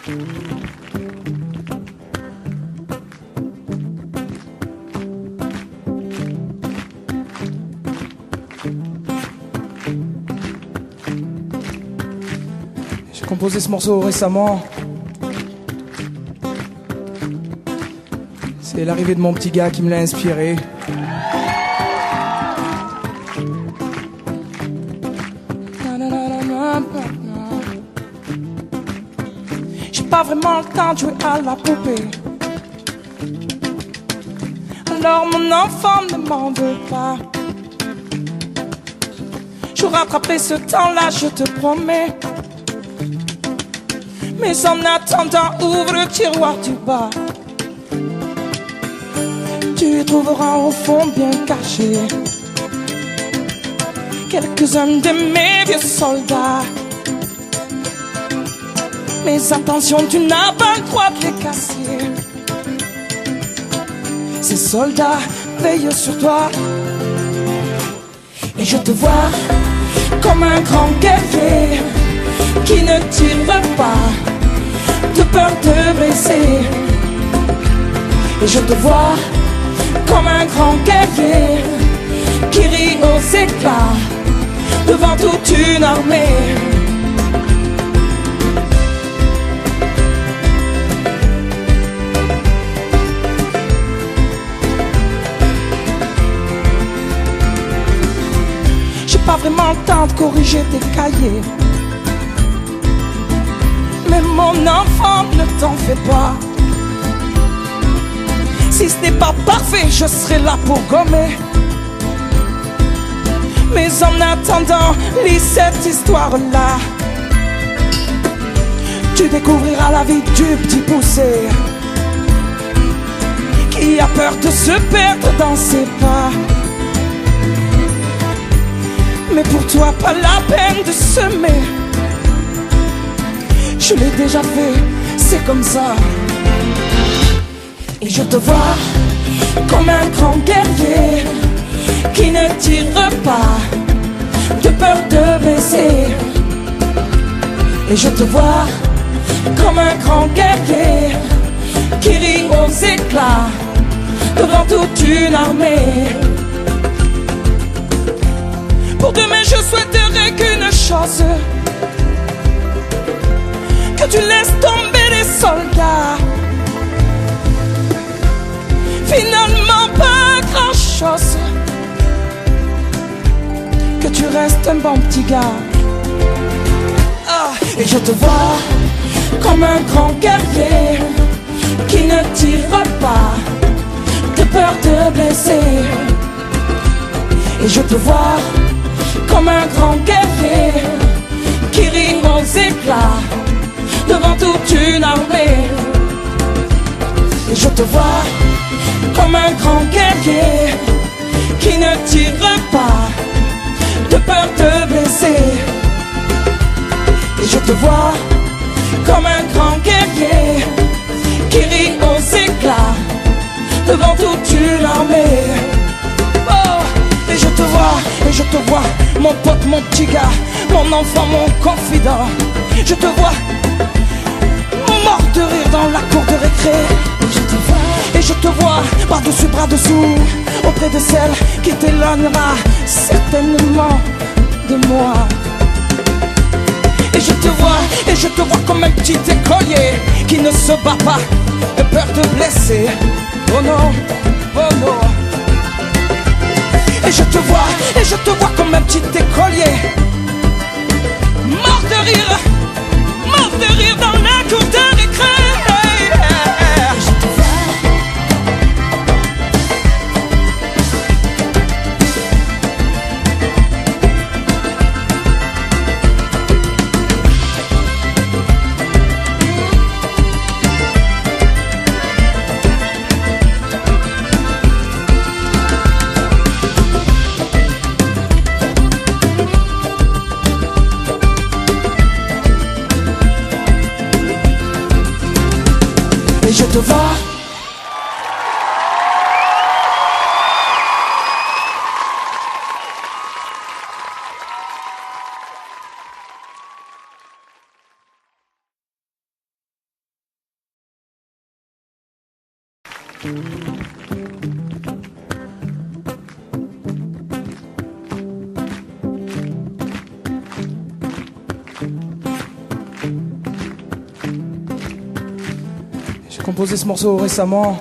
J'ai composé ce morceau récemment. C'est l'arrivée de mon petit gars qui me l'a inspiré. J'ai pas vraiment le temps de jouer à la poupée. Alors mon enfant ne m'en veut pas. Je rattraperai ce temps-là, je te promets. Mais en attendant, ouvre le tiroir du bas. Tu trouveras au fond bien caché quelques-uns de mes vieux soldats. Mais attention, tu n'as pas le droit de les casser. Ces soldats veillent sur toi. Et je te vois comme un grand guerrier qui ne tire pas de peur de blesser. Et je te vois comme un grand guerrier qui rit aux éclats devant toute une armée. J'ai pas vraiment le temps de corriger tes cahiers, mais mon enfant, ne t'en fais pas. Si ce n'est pas parfait, je serai là pour gommer. Mais en attendant, lis cette histoire-là. Tu découvriras la vie du petit poussé qui a peur de se perdre dans ses pas. Mais pour toi, pas la peine de semer. Je l'ai déjà fait, c'est comme ça. Et je te vois comme un grand guerrier qui ne tire pas de peur de blesser. Et je te vois comme un grand guerrier qui rit aux éclats devant toute une armée. Pour demain, je souhaiterais qu'une chose, que tu laisses tomber les soldats. Finalement pas grand chose, que tu restes un bon petit gars. Et je te vois comme un grand guerrier qui ne tire pas de peur de blesser. Et je te vois comme un grand guerrier qui rit aux éclats devant toute une armée. Et je te vois comme un grand guerrier qui ne tire pas de peur de blesser. Et je te vois comme un grand guerrier qui rit aux éclats devant toute une armée. Oh, et je te vois, mon pote, mon petit gars, mon enfant, mon confident. Je te vois mort de rire dans la cour de récré. Et je te vois par-dessus, bras-dessous, auprès de celle qui t'éloignera certainement de moi. Et je te vois comme un petit écolier qui ne se bat pas de peur de blesser. Oh non, oh non. Et je te vois comme un petit écolier mort de rire dans la cour de récré. Et je te vois J'ai composé ce morceau récemment